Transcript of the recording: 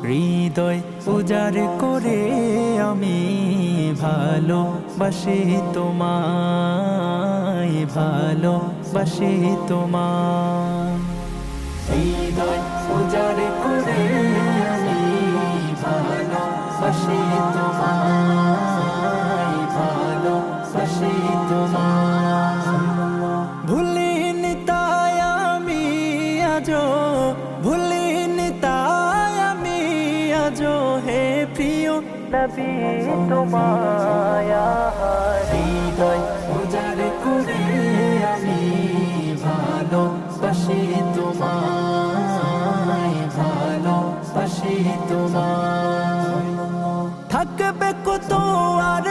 হৃদয় উজাড় করে আমি ভালোবাসি তোমায়, ভালোবাসি তোমায়। হৃদয় উজাড় করে আমি ভালোবাসি তোমায়, ভালোবাসি তোমায়। ভুলিনি তাই আমি আজো, ভুলিনি তাই আমি আজো হে প্রিয় নবী তোমায়। হৃদয় উজাড় করে আমি ভালোবাসি তোমায়, ভালোবাসি তোমায়। থাকবে কত আর